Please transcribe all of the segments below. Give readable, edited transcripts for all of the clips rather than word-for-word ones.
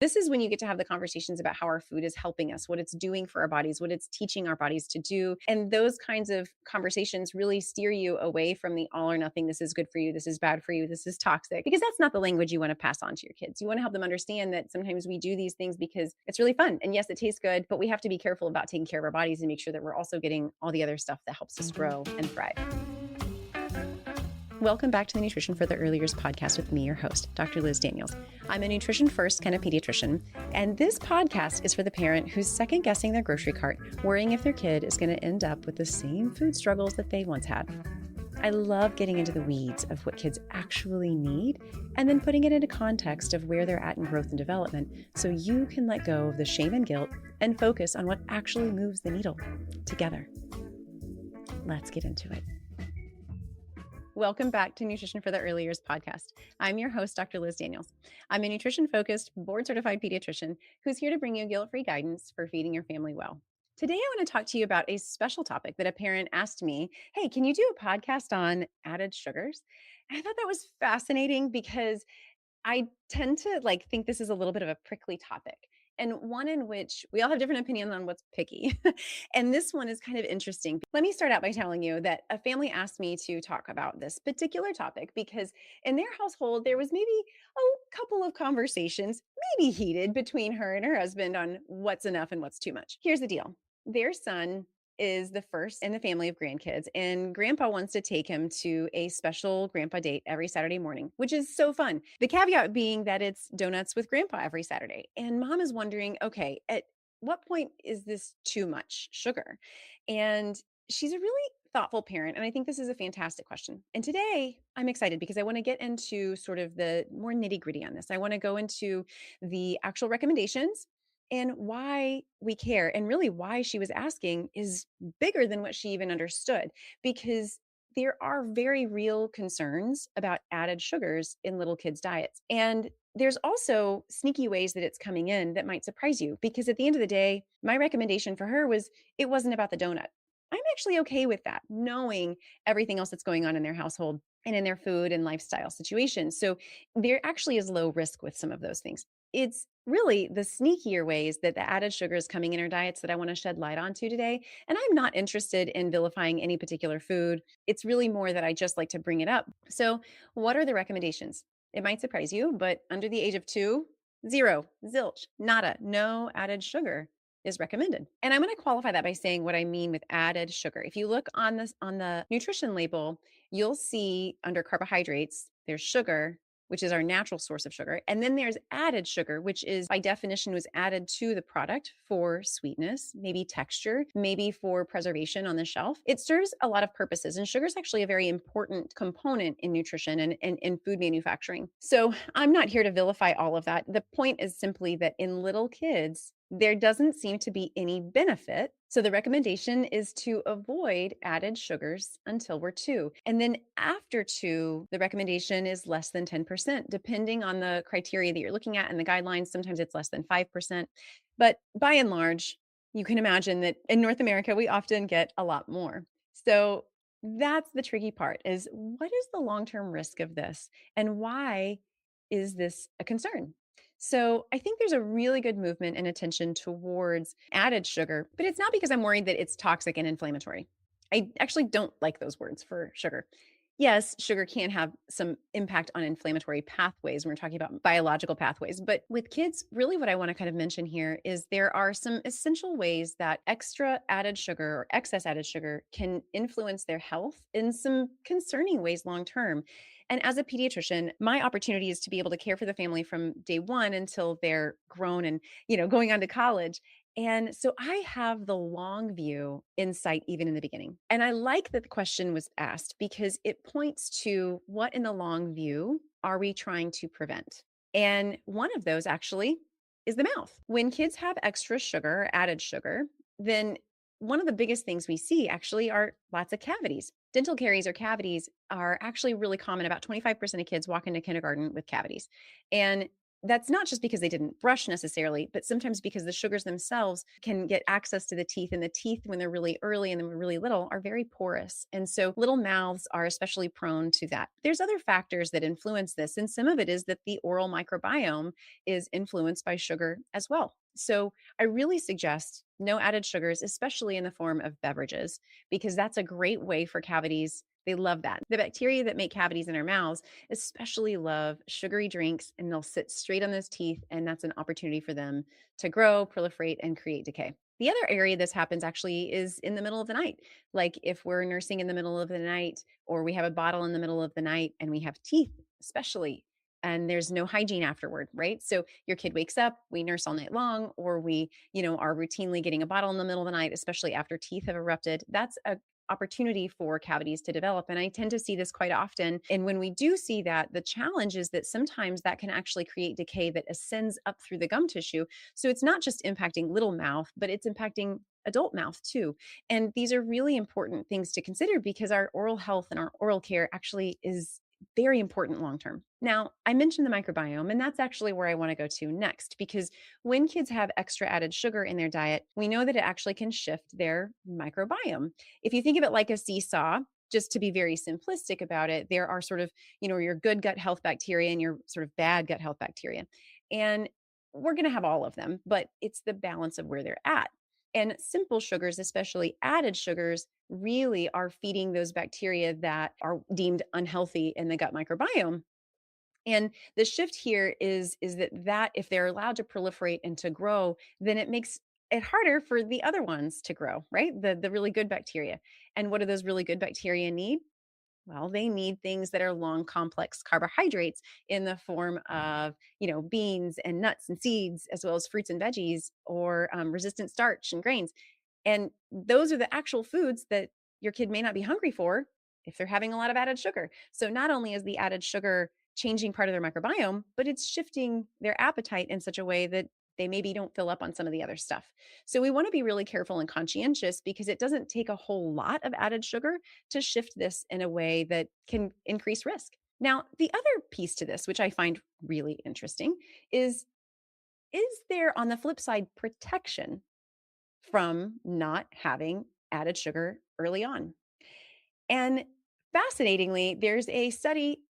This is when you get to have the conversations about how our food is helping us, what it's doing for our bodies, what it's teaching our bodies to do. And those kinds of conversations really steer you away from the all or nothing. This is good for you. This is bad for you. This is toxic, because that's not the language you want to pass on to your kids. You want to help them understand that sometimes we do these things because it's really fun. And yes, it tastes good, but we have to be careful about taking care of our bodies and make sure that we're also getting all the other stuff that helps us grow and thrive. Welcome back to the Nutrition for the Early Years podcast with me, your host, Dr. Liz Daniels. I'm a nutrition first kind of pediatrician, and this podcast is for the parent who's second guessing their grocery cart, worrying if their kid is going to end up with the same food struggles that they once had. I love getting into the weeds of what kids actually need and then putting it into context of where they're at in growth and development so you can let go of the shame and guilt and focus on what actually moves the needle together. Let's get into it. Welcome back to Nutrition for the Early Years podcast. I'm your host, Dr. Liz Daniels. I'm a nutrition-focused, board-certified pediatrician who's here to bring you guilt-free guidance for feeding your family well. Today, I want to talk to you about a special topic that a parent asked me, hey, can you do a podcast on added sugars? And I thought that was fascinating because I tend to think this is a little bit of a prickly topic, and one in which we all have different opinions on what's picky. And this one is kind of interesting. Let me start out by telling you that a family asked me to talk about this particular topic because in their household, there was maybe a couple of conversations, maybe heated, between her and her husband on what's enough and what's too much. Here's the deal. Their son is the first in the family of grandkids, and grandpa wants to take him to a special grandpa date every Saturday morning, which is so fun. The caveat being that it's donuts with grandpa every Saturday. And mom is wondering, okay, at what point is this too much sugar? And she's a really thoughtful parent, and I think this is a fantastic question. And today I'm excited because I want to get into sort of the more nitty-gritty on this. I want to go into the actual recommendations and why we care, and really why she was asking is bigger than what she even understood, because there are very real concerns about added sugars in little kids' diets. And there's also sneaky ways that it's coming in that might surprise you, because at the end of the day, my recommendation for her was it wasn't about the donut. I'm actually okay with that, knowing everything else that's going on in their household and in their food and lifestyle situations. So there actually is low risk with some of those things. It's really the sneakier ways that the added sugar is coming in our diets that I want to shed light onto today. And I'm not interested in vilifying any particular food. It's really more that I just like to bring it up. So, what are the recommendations? It might surprise you, but under the age of 2, zero, zilch, nada, no added sugar is recommended. And I'm going to qualify that by saying what I mean with added sugar. If you look on this on the nutrition label, you'll see under carbohydrates, there's sugar, which is our natural source of sugar. And then there's added sugar, which is by definition was added to the product for sweetness, maybe texture, maybe for preservation on the shelf. It serves a lot of purposes. And sugar is actually a very important component in nutrition and in food manufacturing. So I'm not here to vilify all of that. The point is simply that in little kids, there doesn't seem to be any benefit. So the recommendation is to avoid added sugars until we're 2. And then after 2, the recommendation is less than 10%, depending on the criteria that you're looking at and the guidelines. Sometimes it's less than 5%. But by and large, you can imagine that in North America, we often get a lot more. So that's the tricky part, is what is the long-term risk of this? And why is this a concern? So I think there's a really good movement and attention towards added sugar, but it's not because I'm worried that it's toxic and inflammatory. I actually don't like those words for sugar. Yes, sugar can have some impact on inflammatory pathways when we're talking about biological pathways. But with kids, really what I want to kind of mention here is there are some essential ways that extra added sugar or excess added sugar can influence their health in some concerning ways long term. And as a pediatrician, my opportunity is to be able to care for the family from day one until they're grown and, going on to college. And so I have the long view insight even in the beginning. And I like that the question was asked because it points to what in the long view are we trying to prevent? And one of those actually is the mouth. When kids have extra sugar, added sugar, then one of the biggest things we see actually are lots of cavities. Dental caries or cavities are actually really common. About 25% of kids walk into kindergarten with cavities. And that's not just because they didn't brush necessarily, but sometimes because the sugars themselves can get access to the teeth, and the teeth, when they're really early and then really little, are very porous. And so little mouths are especially prone to that. There's other factors that influence this, and some of it is that the oral microbiome is influenced by sugar as well. So I really suggest no added sugars, especially in the form of beverages, because that's a great way for cavities. They love that. The bacteria that make cavities in our mouths especially love sugary drinks, and they'll sit straight on those teeth, and that's an opportunity for them to grow, proliferate, and create decay. The other area this happens actually is in the middle of the night. Like if we're nursing in the middle of the night, or we have a bottle in the middle of the night and we have teeth, especially, and there's no hygiene afterward, right? So your kid wakes up, we nurse all night long, or we, are routinely getting a bottle in the middle of the night, especially after teeth have erupted. That's a opportunity for cavities to develop. And I tend to see this quite often. And when we do see that, the challenge is that sometimes that can actually create decay that ascends up through the gum tissue. So it's not just impacting little mouth, but it's impacting adult mouth too. And these are really important things to consider, because our oral health and our oral care actually is very important long term. Now, I mentioned the microbiome, and that's actually where I want to go to next, because when kids have extra added sugar in their diet, we know that it actually can shift their microbiome. If you think of it like a seesaw, just to be very simplistic about it, there are sort of, your good gut health bacteria and your sort of bad gut health bacteria. And we're going to have all of them, but it's the balance of where they're at. And simple sugars, especially added sugars, really are feeding those bacteria that are deemed unhealthy in the gut microbiome. And the shift here is that if they're allowed to proliferate and to grow, then it makes it harder for the other ones to grow, right? The really good bacteria. And what do those really good bacteria need? Well, they need things that are long, complex carbohydrates in the form of, beans and nuts and seeds, as well as fruits and veggies, or resistant starch and grains. And those are the actual foods that your kid may not be hungry for if they're having a lot of added sugar. So not only is the added sugar changing part of their microbiome, but it's shifting their appetite in such a way that they maybe don't fill up on some of the other stuff. So we want to be really careful and conscientious, because it doesn't take a whole lot of added sugar to shift this in a way that can increase risk. Now, the other piece to this, which I find really interesting, is there, on the flip side, protection from not having added sugar early on? And fascinatingly, there's a study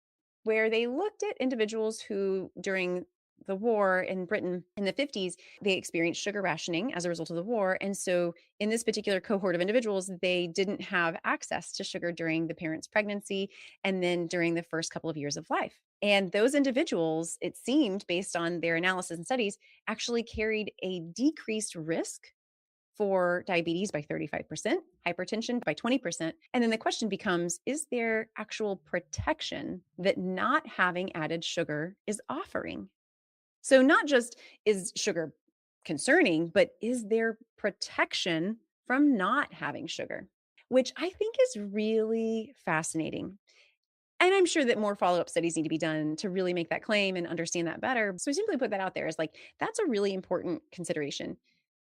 where they looked at individuals who, during the war in Britain in the 50s, they experienced sugar rationing as a result of the war. And so, in this particular cohort of individuals, they didn't have access to sugar during the parent's pregnancy and then during the first couple of years of life. And those individuals, it seemed, based on their analysis and studies, actually carried a decreased risk for diabetes by 35%, hypertension by 20%. And then the question becomes, is there actual protection that not having added sugar is offering? So, not just is sugar concerning, but is there protection from not having sugar? Which I think is really fascinating. And I'm sure that more follow up studies need to be done to really make that claim and understand that better. So, simply put that out there, is like, that's a really important consideration.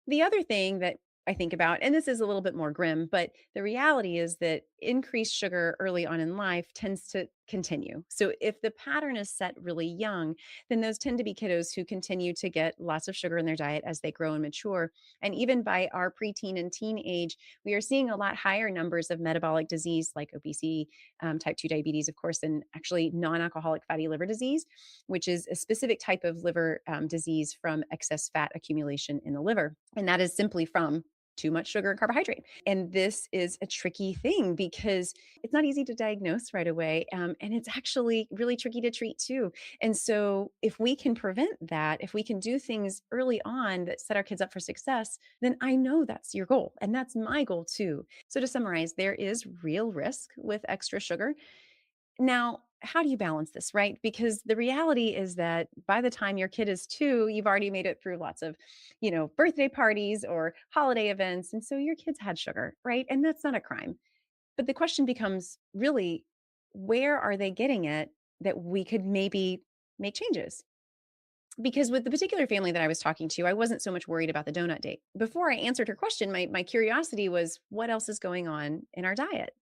The other thing that I think about, and this is a little bit more grim, but the reality is that increased sugar early on in life tends to continue. So if the pattern is set really young, then those tend to be kiddos who continue to get lots of sugar in their diet as they grow and mature. And even by our preteen and teen age, we are seeing a lot higher numbers of metabolic disease like obesity, type 2 diabetes, of course, and actually non alcoholic fatty liver disease, which is a specific type of liver disease from excess fat accumulation in the liver. And that is simply from too much sugar and carbohydrate. And this is a tricky thing, because it's not easy to diagnose right away. And it's actually really tricky to treat too. And so if we can prevent that, if we can do things early on that set our kids up for success, then I know that's your goal. And that's my goal too. So to summarize, there is real risk with extra sugar. Now, how do you balance this, right? Because the reality is that by the time your kid is 2, you've already made it through lots of, birthday parties or holiday events. And so your kids had sugar, right? And that's not a crime. But the question becomes, really, where are they getting it that we could maybe make changes? Because with the particular family that I was talking to, I wasn't so much worried about the donut date. Before I answered her question, my curiosity was, what else is going on in our diet?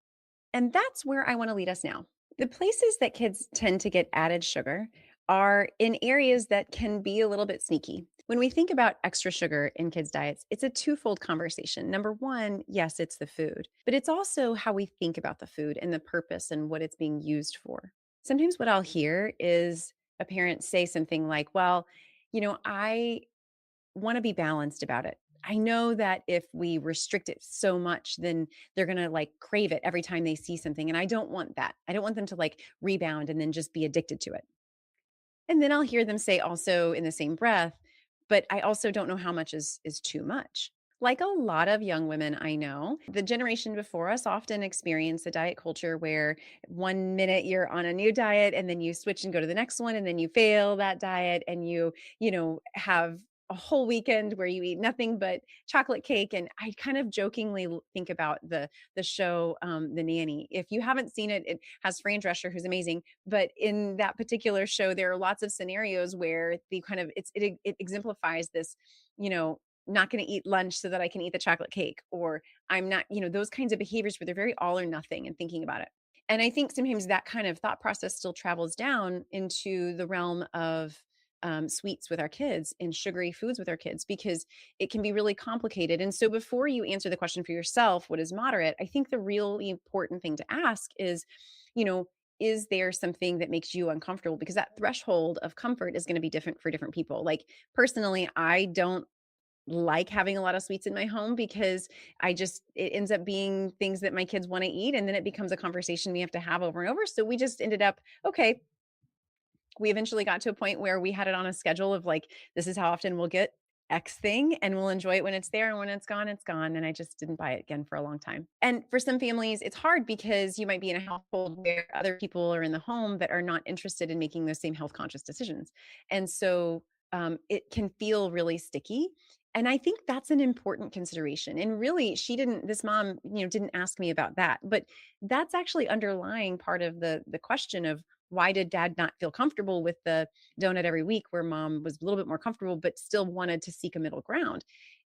And that's where I want to lead us now. The places that kids tend to get added sugar are in areas that can be a little bit sneaky. When we think about extra sugar in kids' diets, it's a twofold conversation. Number one, yes, it's the food, but it's also how we think about the food and the purpose and what it's being used for. Sometimes what I'll hear is a parent say something like, well, I want to be balanced about it. I know that if we restrict it so much, then they're going to like crave it every time they see something. And I don't want that. I don't want them to like rebound and then just be addicted to it. And then I'll hear them say also in the same breath, but I also don't know how much is too much. Like a lot of young women I know, the generation before us often experienced a diet culture where one minute you're on a new diet and then you switch and go to the next one and then you fail that diet and have a whole weekend where you eat nothing but chocolate cake. And I kind of jokingly think about the show The Nanny. If you haven't seen it, it has Fran Drescher, who's amazing, but in that particular show, there are lots of scenarios where the kind of it exemplifies this, not going to eat lunch so that I can eat the chocolate cake, or I'm not, those kinds of behaviors where they're very all or nothing and thinking about it. And I think sometimes that kind of thought process still travels down into the realm of sweets with our kids and sugary foods with our kids because it can be really complicated. And so, before you answer the question for yourself, what is moderate? I think the really important thing to ask is, you know, is there something that makes you uncomfortable? Because that threshold of comfort is going to be different for different people. Like, personally, I don't like having a lot of sweets in my home because it ends up being things that my kids want to eat. And then it becomes a conversation we have to have over and over. So we just ended up, okay, we eventually got to a point where we had it on a schedule of like, this is how often we'll get X thing and we'll enjoy it when it's there. And when it's gone, it's gone. And I just didn't buy it again for a long time. And for some families, it's hard because you might be in a household where other people are in the home that are not interested in making those same health conscious decisions. And so it can feel really sticky. And I think that's an important consideration. And really, this mom, didn't ask me about that, but that's actually underlying part of the question of why did dad not feel comfortable with the donut every week where mom was a little bit more comfortable but still wanted to seek a middle ground.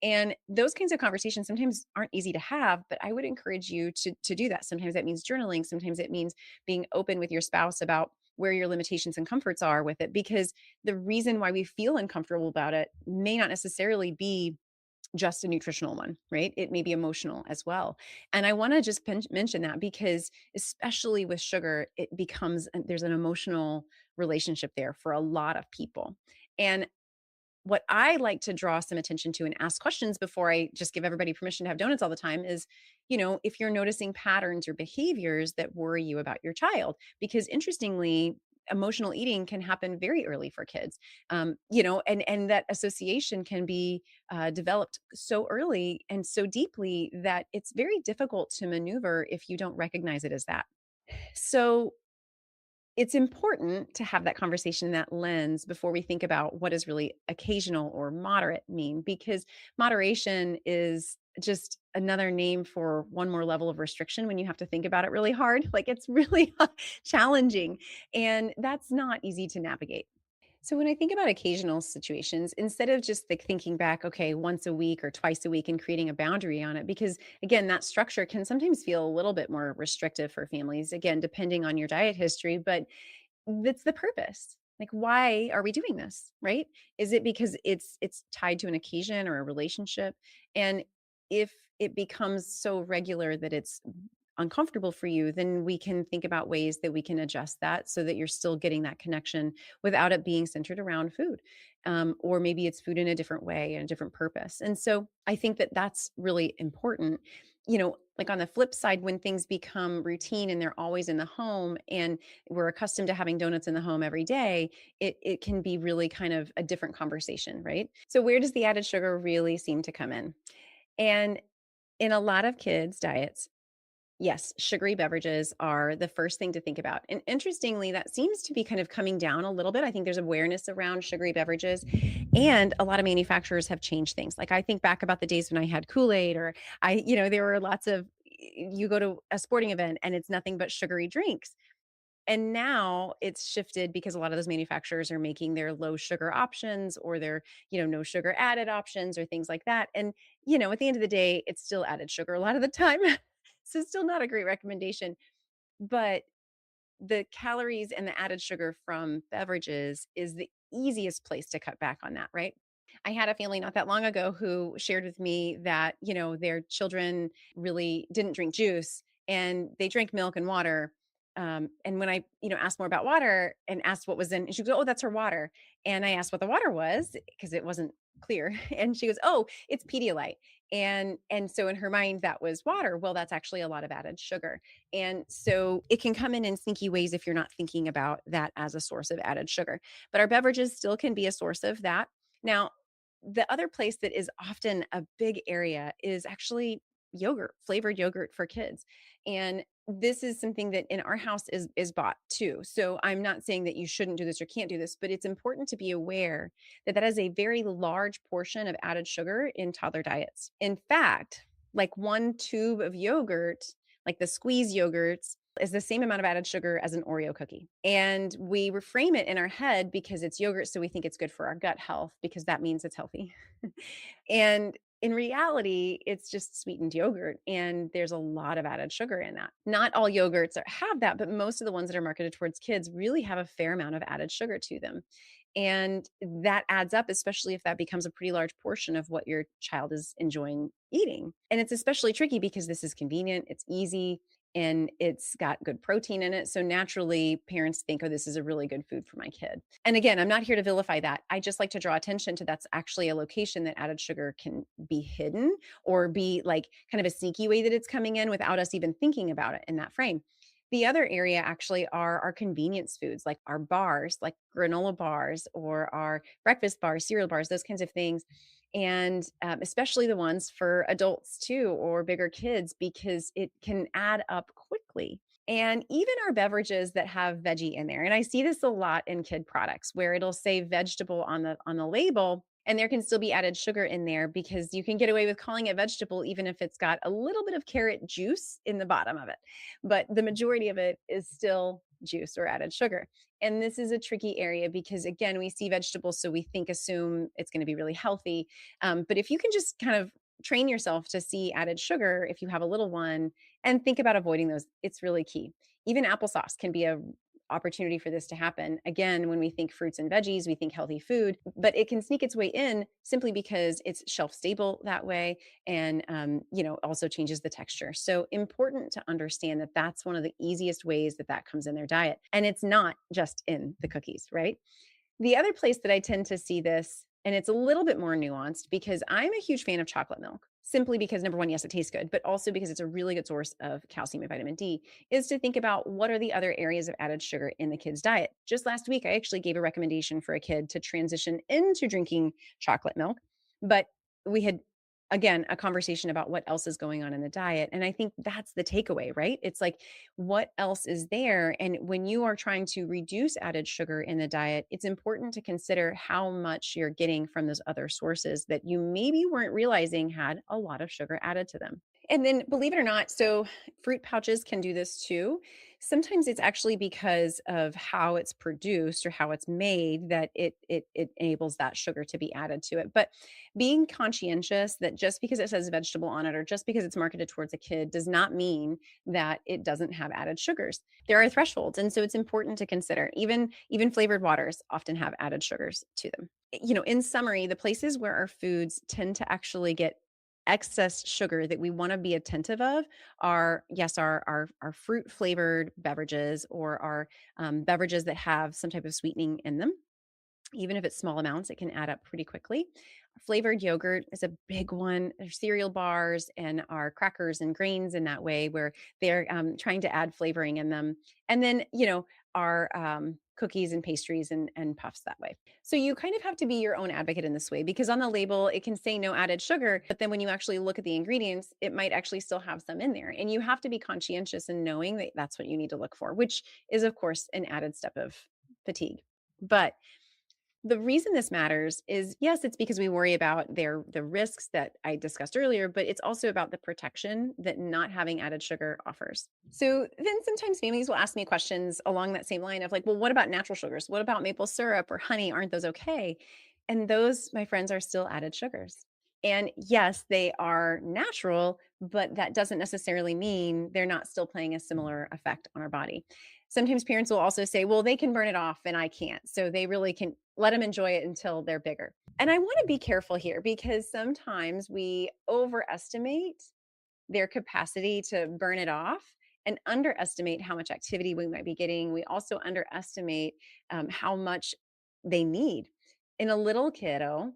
And those kinds of conversations sometimes aren't easy to have, but I would encourage you to do that. Sometimes that means journaling, sometimes it means being open with your spouse about where your limitations and comforts are with it, because the reason why we feel uncomfortable about it may not necessarily be just a nutritional one, right? It may be emotional as well. And I want to just mention that because, especially with sugar, there's an emotional relationship there for a lot of people. And what I like to draw some attention to and ask questions before I just give everybody permission to have donuts all the time is, if you're noticing patterns or behaviors that worry you about your child. Because interestingly, emotional eating can happen very early for kids, and that association can be developed so early and so deeply that it's very difficult to maneuver if you don't recognize it as that. So it's important to have that conversation in that lens before we think about what does really occasional or moderate mean, because moderation is just another name for one more level of restriction when you have to think about it really hard. Like, it's really challenging, and that's not easy to navigate. So when I think about occasional situations, instead of just like thinking back, okay, once a week or twice a week and creating a boundary on it, because again, that structure can sometimes feel a little bit more restrictive for families, again, depending on your diet history, but that's the purpose. Like, why are we doing this? Right? Is it because it's tied to an occasion or a relationship? And if it becomes so regular that it's uncomfortable for you, then we can think about ways that we can adjust that so that you're still getting that connection without it being centered around food. Or maybe it's food in a different way and a different purpose. And so I think that that's really important. Like, on the flip side, when things become routine and they're always in the home and we're accustomed to having donuts in the home every day, it can be really kind of a different conversation, right? So where does the added sugar really seem to come in? And in a lot of kids' diets, yes, sugary beverages are the first thing to think about. And interestingly, that seems to be kind of coming down a little bit. I think there's awareness around sugary beverages, and a lot of manufacturers have changed things. Like, I think back about the days when I had Kool-Aid, or there were lots of, you go to a sporting event and it's nothing but sugary drinks. And now it's shifted because a lot of those manufacturers are making their low sugar options, or their, no sugar added options, or things like that. And, at the end of the day, it's still added sugar a lot of the time. So it's still not a great recommendation. But the calories and the added sugar from beverages is the easiest place to cut back on that, right? I had a family not that long ago who shared with me that, their children really didn't drink juice and they drank milk and water. And when I, asked more about water and asked what was in, and she goes, "Oh, that's her water." And I asked what the water was because it wasn't clear. And she goes, "Oh, it's Pedialyte." And so in her mind, that was water. Well, that's actually a lot of added sugar. And so it can come in sneaky ways if you're not thinking about that as a source of added sugar. But our beverages still can be a source of that. Now, the other place that is often a big area is actually yogurt, flavored yogurt for kids. And this is something that in our house is bought too. So I'm not saying that you shouldn't do this or can't do this, but it's important to be aware that that is a very large portion of added sugar in toddler diets. In fact, like one tube of yogurt, like the squeeze yogurts, is the same amount of added sugar as an Oreo cookie. And we reframe it in our head because it's yogurt. So we think it's good for our gut health because that means it's healthy. And in reality, it's just sweetened yogurt, and there's a lot of added sugar in that. Not all yogurts have that, but most of the ones that are marketed towards kids really have a fair amount of added sugar to them. And that adds up, especially if that becomes a pretty large portion of what your child is enjoying eating. And it's especially tricky because this is convenient, it's easy, and it's got good protein in it. So naturally, parents think, "Oh, this is a really good food for my kid." And again, I'm not here to vilify that. I just like to draw attention to that's actually a location that added sugar can be hidden or be like kind of a sneaky way that it's coming in without us even thinking about it in that frame. The other area actually are our convenience foods, like our bars, like granola bars or our breakfast bars, cereal bars, those kinds of things. And especially the ones for adults too, or bigger kids, because it can add up quickly. And even our beverages that have veggie in there. And I see this a lot in kid products where it'll say vegetable on the label, and there can still be added sugar in there because you can get away with calling it vegetable even if it's got a little bit of carrot juice in the bottom of it. But the majority of it is still juice or added sugar. And this is a tricky area because again, we see vegetables so we assume it's going to be really healthy. But if you can just kind of train yourself to see added sugar if you have a little one and think about avoiding those, it's really key. Even applesauce can be a opportunity for this to happen. Again, when we think fruits and veggies, we think healthy food, but it can sneak its way in simply because it's shelf stable that way, and also changes the texture. So important to understand that that's one of the easiest ways that that comes in their diet, and it's not just in the cookies, right? The other place that I tend to see this, and it's a little bit more nuanced because I'm a huge fan of chocolate milk, simply because number one, yes, it tastes good, but also because it's a really good source of calcium and vitamin D, is to think about what are the other areas of added sugar in the kid's diet. Just last week, I actually gave a recommendation for a kid to transition into drinking chocolate milk, but we had again a conversation about what else is going on in the diet. And I think that's the takeaway, right? It's like, what else is there? And when you are trying to reduce added sugar in the diet, it's important to consider how much you're getting from those other sources that you maybe weren't realizing had a lot of sugar added to them. And then, believe it or not, so fruit pouches can do this too. Sometimes it's actually because of how it's produced or how it's made that it enables that sugar to be added to it. But being conscientious that just because it says vegetable on it or just because it's marketed towards a kid does not mean that it doesn't have added sugars. There are thresholds, and so it's important to consider. Even flavored waters often have added sugars to them. In summary, the places where our foods tend to actually get excess sugar that we want to be attentive of are, yes, our fruit flavored beverages or our beverages that have some type of sweetening in them. Even if it's small amounts, it can add up pretty quickly. Flavored yogurt is a big one. There's cereal bars and our crackers and grains in that way where they're trying to add flavoring in them. And then, our cookies and pastries and puffs that way. So you kind of have to be your own advocate in this way because on the label, it can say no added sugar, but then when you actually look at the ingredients, it might actually still have some in there. And you have to be conscientious in knowing that that's what you need to look for, which is, of course, an added step of fatigue. But the reason this matters is, yes, it's because we worry about the risks that I discussed earlier, but it's also about the protection that not having added sugar offers. So then sometimes families will ask me questions along that same line of like, well, what about natural sugars? What about maple syrup or honey? Aren't those okay? And those, my friends, are still added sugars. And yes, they are natural, but that doesn't necessarily mean they're not still playing a similar effect on our body. Sometimes parents will also say, well, they can burn it off and I can't. So they really can let them enjoy it until they're bigger. And I want to be careful here because sometimes we overestimate their capacity to burn it off and underestimate how much activity we might be getting. We also underestimate how much they need. In a little kiddo,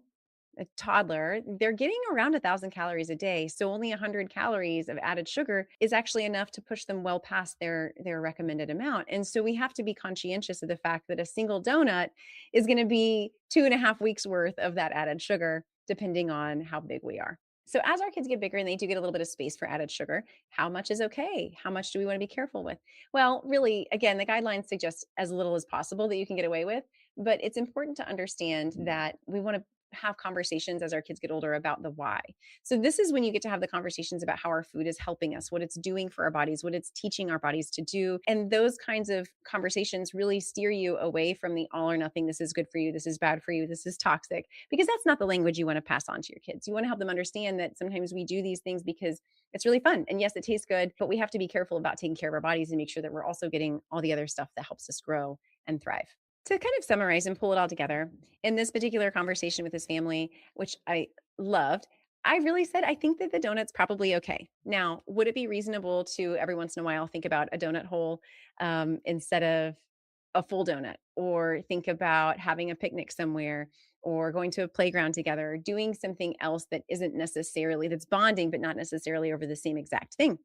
a toddler, they're getting around 1,000 calories a day. So only 100 calories of added sugar is actually enough to push them well past their recommended amount. And so we have to be conscientious of the fact that a single donut is going to be 2.5 weeks worth of that added sugar, depending on how big we are. So as our kids get bigger and they do get a little bit of space for added sugar, how much is okay? How much do we want to be careful with? Well, really, again, the guidelines suggest as little as possible that you can get away with, but it's important to understand that we want to have conversations as our kids get older about the why. So this is when you get to have the conversations about how our food is helping us, what it's doing for our bodies, what it's teaching our bodies to do. And those kinds of conversations really steer you away from the all or nothing, this is good for you, this is bad for you, this is toxic, because that's not the language you want to pass on to your kids. You want to help them understand that sometimes we do these things because it's really fun. And yes, it tastes good, but we have to be careful about taking care of our bodies and make sure that we're also getting all the other stuff that helps us grow and thrive. To kind of summarize and pull it all together, in this particular conversation with his family, which I loved, I really said, I think that the donut's probably okay. Now, would it be reasonable to every once in a while think about a donut hole instead of a full donut, or think about having a picnic somewhere, or going to a playground together, doing something else that isn't necessarily, that's bonding, but not necessarily over the same exact thing?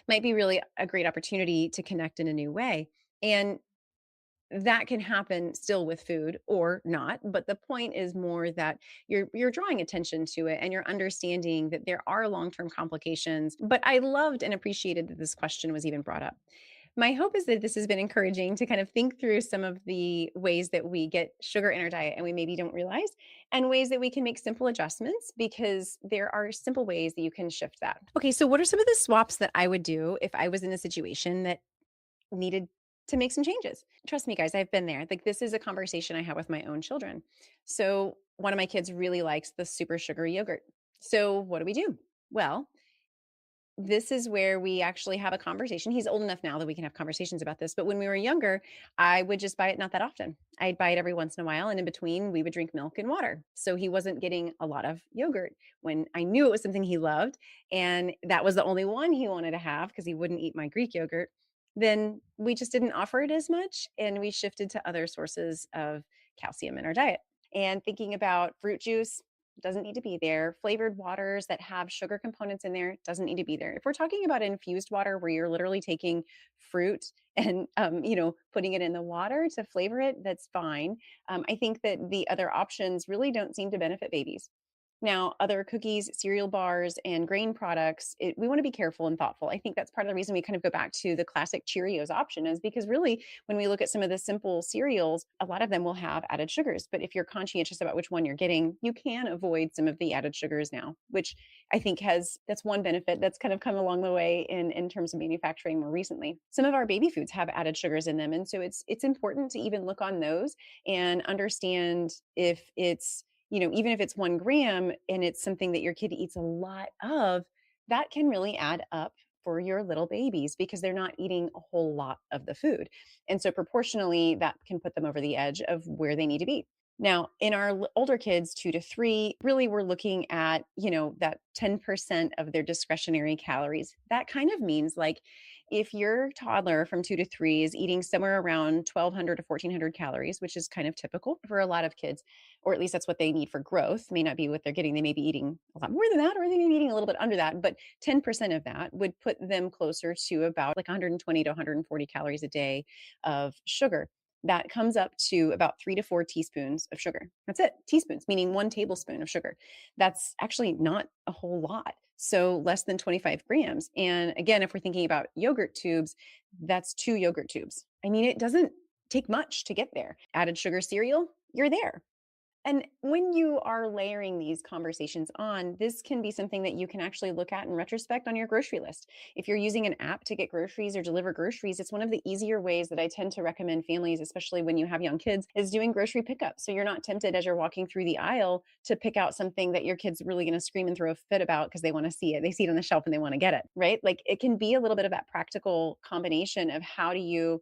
Might be really a great opportunity to connect in a new way. And that can happen still with food or not, but the point is more that you're drawing attention to it and you're understanding that there are long-term complications. But I loved and appreciated that this question was even brought up. My hope is that this has been encouraging to kind of think through some of the ways that we get sugar in our diet and we maybe don't realize, and ways that we can make simple adjustments, because there are simple ways that you can shift that. Okay, so what are some of the swaps that I would do if I was in a situation that needed to make some changes? Trust me, guys, I've been there. Like, this is a conversation I have with my own children. So one of my kids really likes the super sugary yogurt. So what do we do? Well, this is where we actually have a conversation. He's old enough now that we can have conversations about this. But when we were younger, I would just buy it not that often. I'd buy it every once in a while. And in between, we would drink milk and water. So he wasn't getting a lot of yogurt when I knew it was something he loved. And that was the only one he wanted to have because he wouldn't eat my Greek yogurt. Then we just didn't offer it as much. And we shifted to other sources of calcium in our diet. And thinking about fruit juice, doesn't need to be there. Flavored waters that have sugar components in there, doesn't need to be there. If we're talking about infused water where you're literally taking fruit and putting it in the water to flavor it, that's fine. I think that the other options really don't seem to benefit babies. Now, other cookies, cereal bars, and grain products, we want to be careful and thoughtful. I think that's part of the reason we kind of go back to the classic Cheerios option, is because really, when we look at some of the simple cereals, a lot of them will have added sugars. But if you're conscientious about which one you're getting, you can avoid some of the added sugars now, which I think that's one benefit that's kind of come along the way in terms of manufacturing more recently. Some of our baby foods have added sugars in them. And so it's important to even look on those and understand if it's, even if it's 1 gram and it's something that your kid eats a lot of, that can really add up for your little babies because they're not eating a whole lot of the food. And so proportionally, that can put them over the edge of where they need to be. Now, in our older kids, 2 to 3, really we're looking at, that 10% of their discretionary calories. That kind of means, like, if your toddler from 2 to 3 is eating somewhere around 1,200 to 1,400 calories, which is kind of typical for a lot of kids, or at least that's what they need for growth, may not be what they're getting. They may be eating a lot more than that, or they may be eating a little bit under that, but 10% of that would put them closer to about like 120 to 140 calories a day of sugar. That comes up to about 3 to 4 teaspoons of sugar. That's it. Teaspoons, meaning 1 tablespoon of sugar. That's actually not a whole lot. So less than 25 grams. And again, if we're thinking about yogurt tubes, that's 2 yogurt tubes. I mean, it doesn't take much to get there. Added sugar cereal, you're there. And when you are layering these conversations on, this can be something that you can actually look at in retrospect on your grocery list. If you're using an app to get groceries or deliver groceries, it's one of the easier ways that I tend to recommend families, especially when you have young kids, is doing grocery pickup. So you're not tempted as you're walking through the aisle to pick out something that your kid's really going to scream and throw a fit about because they want to see it. They see it on the shelf and they want to get it, right? Like it can be a little bit of that practical combination of how do you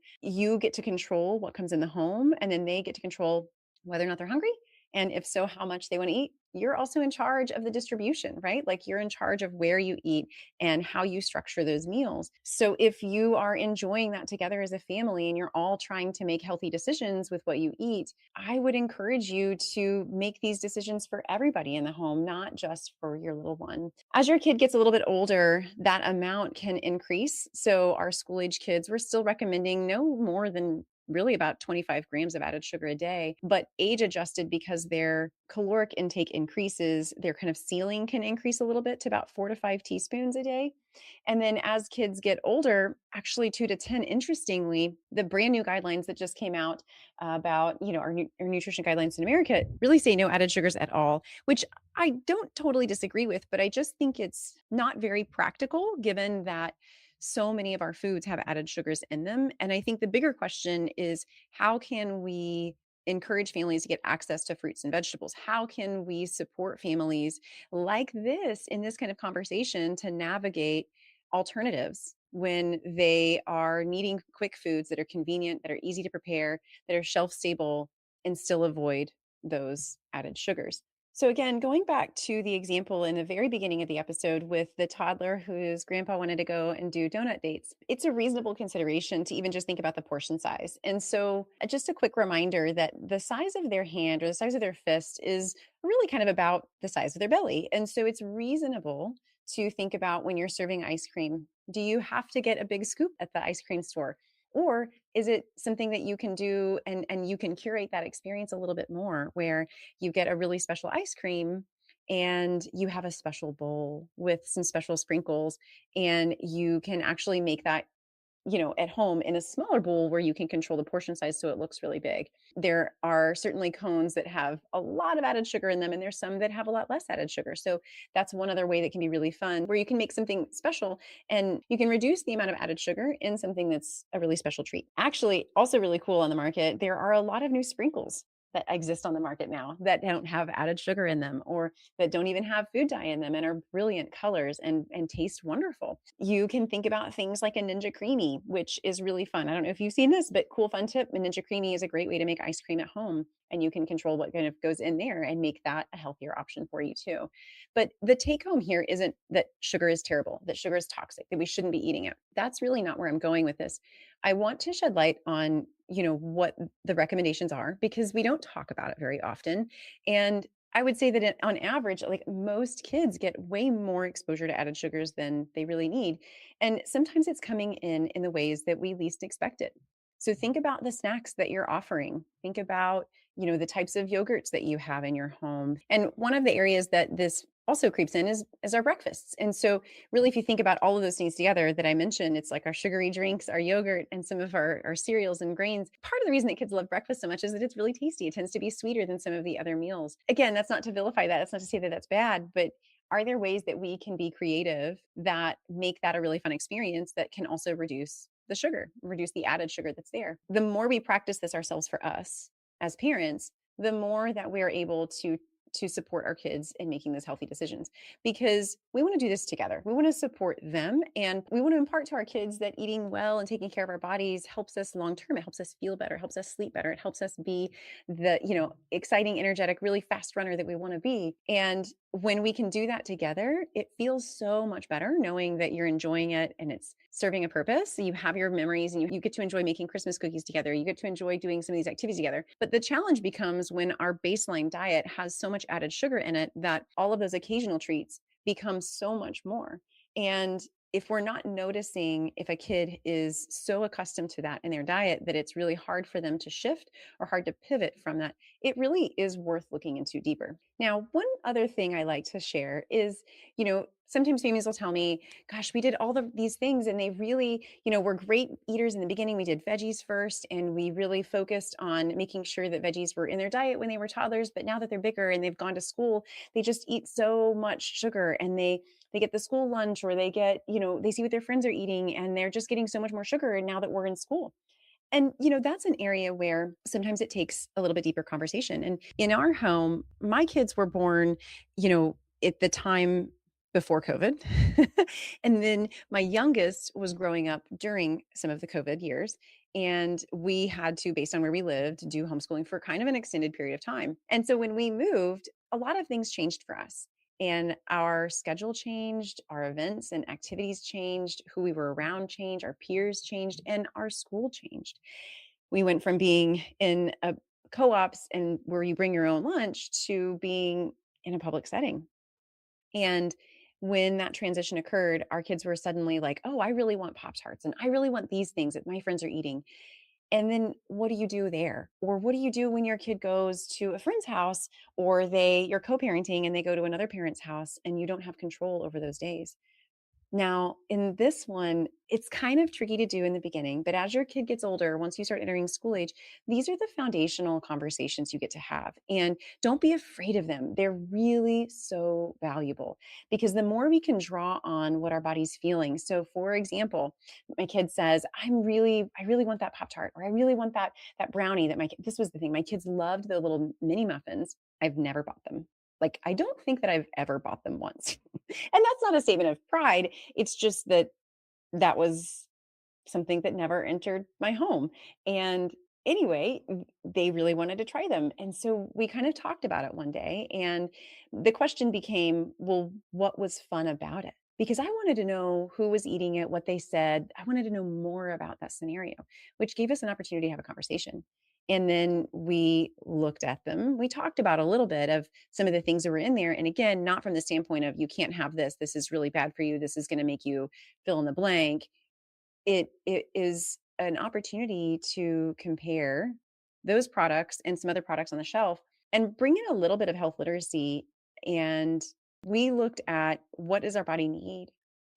get to control what comes in the home, and then they get to control whether or not they're hungry, and if so, how much they want to eat. You're also in charge of the distribution, right? Like you're in charge of where you eat and how you structure those meals. So if you are enjoying that together as a family and you're all trying to make healthy decisions with what you eat, I would encourage you to make these decisions for everybody in the home, not just for your little one. As your kid gets a little bit older, that amount can increase. So our school age kids, we're still recommending no more than really about 25 grams of added sugar a day, but age adjusted, because their caloric intake increases, their kind of ceiling can increase a little bit to about 4 to 5 teaspoons a day. And then as kids get older, actually 2 to 10, interestingly, the brand new guidelines that just came out about, our nutrition guidelines in America really say no added sugars at all, which I don't totally disagree with, but I just think it's not very practical given that so many of our foods have added sugars in them. And I think the bigger question is, how can we encourage families to get access to fruits and vegetables? How can we support families like this in this kind of conversation to navigate alternatives when they are needing quick foods that are convenient, that are easy to prepare, that are shelf stable, and still avoid those added sugars? So, again, going back to the example in the very beginning of the episode with the toddler whose grandpa wanted to go and do donut dates, it's a reasonable consideration to even just think about the portion size. And so, just a quick reminder that the size of their hand or the size of their fist is really kind of about the size of their belly. And so, it's reasonable to think about when you're serving ice cream. Do you have to get a big scoop at the ice cream store? Or is it something that you can do and you can curate that experience a little bit more, where you get a really special ice cream and you have a special bowl with some special sprinkles, and you can actually make that at home in a smaller bowl where you can control the portion size so it looks really big. There are certainly cones that have a lot of added sugar in them, and there's some that have a lot less added sugar. So that's one other way that can be really fun, where you can make something special and you can reduce the amount of added sugar in something that's a really special treat. Actually, also really cool on the market, there are a lot of new sprinkles that exist on the market now that don't have added sugar in them, or that don't even have food dye in them, and are brilliant colors and taste wonderful. You can think about things like a Ninja Creamy, which is really fun. I don't know if you've seen this, but cool fun tip, a Ninja Creamy is a great way to make ice cream at home, and you can control what kind of goes in there and make that a healthier option for you too. But the take home here isn't that sugar is terrible, that sugar is toxic, that we shouldn't be eating it. That's really not where I'm going with this. I want to shed light on what the recommendations are, because we don't talk about it very often. And I would say that on average, like, most kids get way more exposure to added sugars than they really need. And sometimes it's coming in the ways that we least expect it. So think about the snacks that you're offering. Think about, the types of yogurts that you have in your home. And one of the areas that this also creeps in is our breakfasts. And so really, if you think about all of those things together that I mentioned, it's like our sugary drinks, our yogurt, and some of our cereals and grains. Part of the reason that kids love breakfast so much is that it's really tasty. It tends to be sweeter than some of the other meals. Again, that's not to vilify that. That's not to say that that's bad, but are there ways that we can be creative that make that a really fun experience that can also reduce the sugar, reduce the added sugar that's there? The more we practice this ourselves for us as parents, the more that we're able to support our kids in making those healthy decisions, because we want to do this together. We want to support them, and we want to impart to our kids that eating well and taking care of our bodies helps us long term. It helps us feel better, helps us sleep better. It helps us be the, exciting, energetic, really fast runner that we want to be. And when we can do that together, it feels so much better knowing that you're enjoying it and it's serving a purpose. So you have your memories, and you get to enjoy making Christmas cookies together. You get to enjoy doing some of these activities together. But the challenge becomes when our baseline diet has so much added sugar in it that all of those occasional treats become so much more. And if we're not noticing, if a kid is so accustomed to that in their diet that it's really hard for them to shift or hard to pivot from that, it really is worth looking into deeper. Now, one other thing I like to share is, Sometimes families will tell me, gosh, we did these things and they really, were great eaters in the beginning. We did veggies first and we really focused on making sure that veggies were in their diet when they were toddlers. But now that they're bigger and they've gone to school, they just eat so much sugar and they get the school lunch or they get, they see what their friends are eating and they're just getting so much more sugar now that we're in school. And, that's an area where sometimes it takes a little bit deeper conversation. And in our home, my kids were born, at the time before COVID. And then my youngest was growing up during some of the COVID years. And we had to, based on where we lived, do homeschooling for kind of an extended period of time. And so when we moved, a lot of things changed for us. And our schedule changed, our events and activities changed, who we were around changed, our peers changed, and our school changed. We went from being in a co-ops and where you bring your own lunch to being in a public setting. And when that transition occurred, our kids were suddenly like, oh, I really want Pop Tarts and I really want these things that my friends are eating. And then what do you do there? Or what do you do when your kid goes to a friend's house or you're co-parenting and they go to another parent's house and you don't have control over those days? Now, in this one, it's kind of tricky to do in the beginning, but as your kid gets older, once you start entering school age, these are the foundational conversations you get to have. And don't be afraid of them. They're really so valuable because the more we can draw on what our body's feeling. So, for example, my kid says, I really want that Pop Tart, or I really want that brownie this was the thing. My kids loved the little mini muffins. I've never bought them. Like, I don't think that I've ever bought them once. And that's not a statement of pride. It's just that that was something that never entered my home. And anyway, they really wanted to try them. And so we kind of talked about it one day. And the question became, well, what was fun about it? Because I wanted to know who was eating it, what they said. I wanted to know more about that scenario, which gave us an opportunity to have a conversation. And then we looked at them. We talked about a little bit of some of the things that were in there. And again, not from the standpoint of you can't have this. This is really bad for you. This is going to make you fill in the blank. It is an opportunity to compare those products and some other products on the shelf and bring in a little bit of health literacy. And we looked at, what does our body need?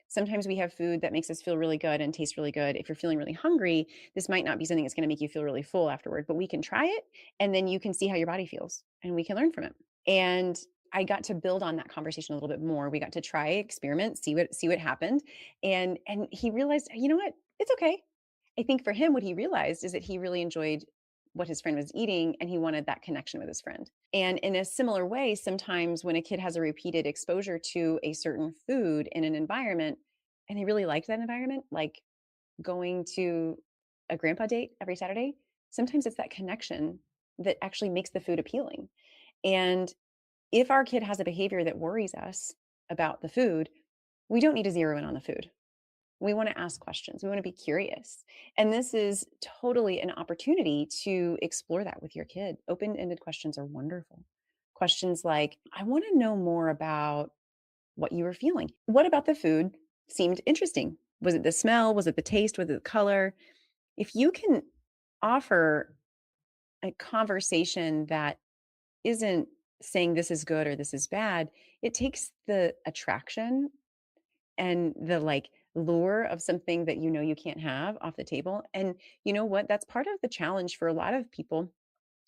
Sometimes we have food that makes us feel really good and tastes really good. If you're feeling really hungry, this might not be something that's going to make you feel really full afterward, but we can try it and then you can see how your body feels and we can learn from it. And I got to build on that conversation a little bit more. We got to try, experiment, see what happened. And he realized, you know what? It's okay. I think for him, what he realized is that he really enjoyed what his friend was eating and he wanted that connection with his friend. And in a similar way, sometimes when a kid has a repeated exposure to a certain food in an environment and they really liked that environment, like going to a grandpa date every Saturday, sometimes it's that connection that actually makes the food appealing. And if our kid has a behavior that worries us about the food, we don't need to zero in on the food. We want to ask questions. We want to be curious. And this is totally an opportunity to explore that with your kid. Open-ended questions are wonderful. Questions like, I want to know more about what you were feeling. What about the food seemed interesting? Was it the smell? Was it the taste? Was it the color? If you can offer a conversation that isn't saying this is good or this is bad, it takes the attraction and the like lure of something that you can't have off the table. And you know what? That's part of the challenge for a lot of people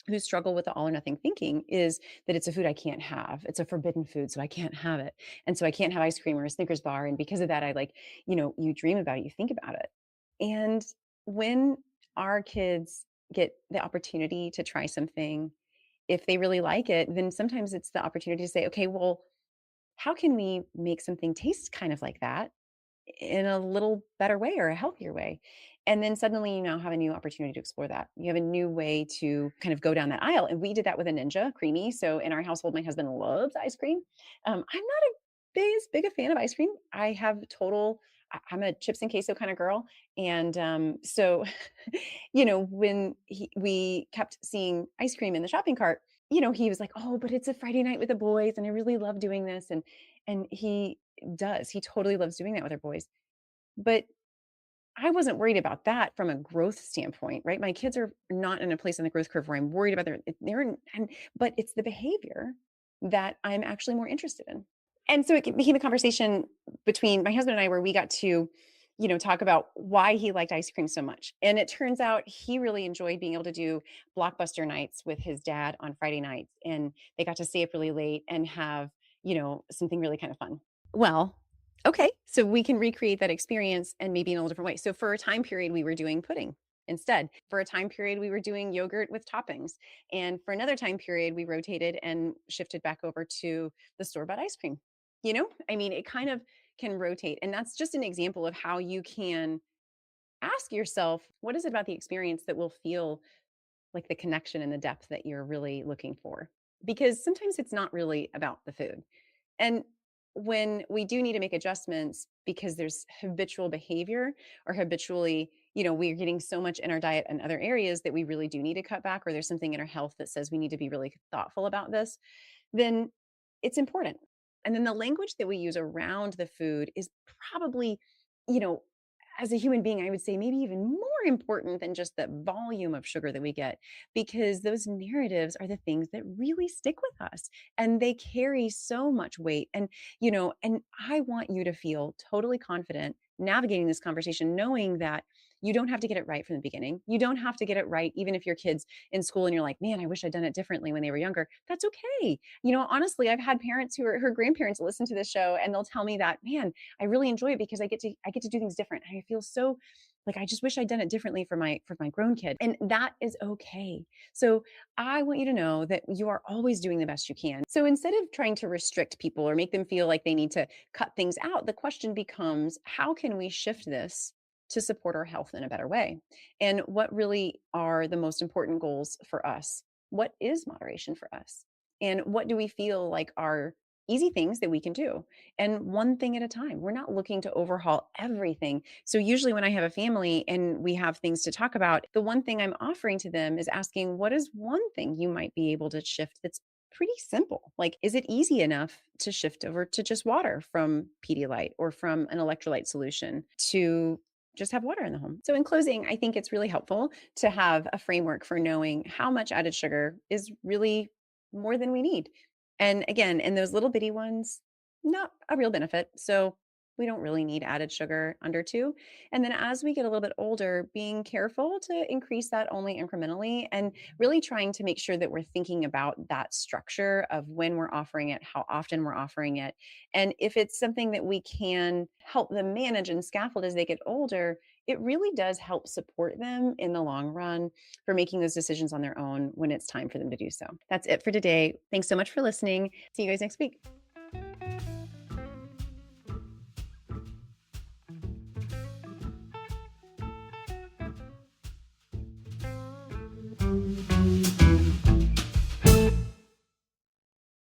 who struggle with the all or nothing thinking, is that it's a food I can't have. It's a forbidden food, so I can't have it. And so I can't have ice cream or a Snickers bar. And because of that, I like, you dream about it, you think about it. And when our kids get the opportunity to try something, if they really like it, then sometimes it's the opportunity to say, okay, well, how can we make something taste kind of like that in a little better way or a healthier way? And then suddenly you now have a new opportunity to explore that. You have a new way to kind of go down that aisle. And we did that with a Ninja Creamy. So in our household, my husband loves ice cream. I'm not as big a fan of ice cream. I'm a chips and queso kind of girl. And so, when we kept seeing ice cream in the shopping cart, he was like, oh, but it's a Friday night with the boys. And I really love doing this. And he does. He totally loves doing that with our boys. But I wasn't worried about that from a growth standpoint, right? My kids are not in a place on the growth curve where I'm worried about but it's the behavior that I'm actually more interested in. And so it became a conversation between my husband and I where we got to, talk about why he liked ice cream so much. And it turns out he really enjoyed being able to do blockbuster nights with his dad on Friday nights. And they got to stay up really late and have, something really kind of fun. Well, okay. So we can recreate that experience and maybe in a little different way. So for a time period, we were doing pudding. Instead, for a time period, we were doing yogurt with toppings. And for another time period, we rotated and shifted back over to the store-bought ice cream. I mean, it kind of can rotate. And that's just an example of how you can ask yourself, what is it about the experience that will feel like the connection and the depth that you're really looking for? Because sometimes it's not really about the food. And when we do need to make adjustments because there's habitual behavior or habitually, we're getting so much in our diet and other areas that we really do need to cut back, or there's something in our health that says we need to be really thoughtful about this, then it's important. And then the language that we use around the food is probably, you know, as a human being, I would say maybe even more important than just the volume of sugar that we get, because those narratives are the things that really stick with us and they carry so much weight. And I want you to feel totally confident navigating this conversation, knowing that you don't have to get it right from the beginning. You don't have to get it right, even if your kid's in school and you're like, man, I wish I'd done it differently when they were younger. That's okay. Honestly, I've had parents who are her grandparents listen to this show and they'll tell me that, man, I really enjoy it because I get to do things different. I feel so like I just wish I'd done it differently for my grown kid. And that is okay. So I want you to know that you are always doing the best you can. So instead of trying to restrict people or make them feel like they need to cut things out, the question becomes, how can we shift this to support our health in a better way? And what really are the most important goals for us? What is moderation for us? And what do we feel like are easy things that we can do? And one thing at a time. We're not looking to overhaul everything. So usually when I have a family and we have things to talk about, the one thing I'm offering to them is asking, what is one thing you might be able to shift that's pretty simple? Like, is it easy enough to shift over to just water from Pedialyte or from an electrolyte solution to just have water in the home? So in closing, I think it's really helpful to have a framework for knowing how much added sugar is really more than we need. And again, in those little bitty ones, not a real benefit. So we don't really need added sugar under 2. And then as we get a little bit older, being careful to increase that only incrementally and really trying to make sure that we're thinking about that structure of when we're offering it, how often we're offering it. And if it's something that we can help them manage and scaffold as they get older, it really does help support them in the long run for making those decisions on their own when it's time for them to do so. That's it for today. Thanks so much for listening. See you guys next week.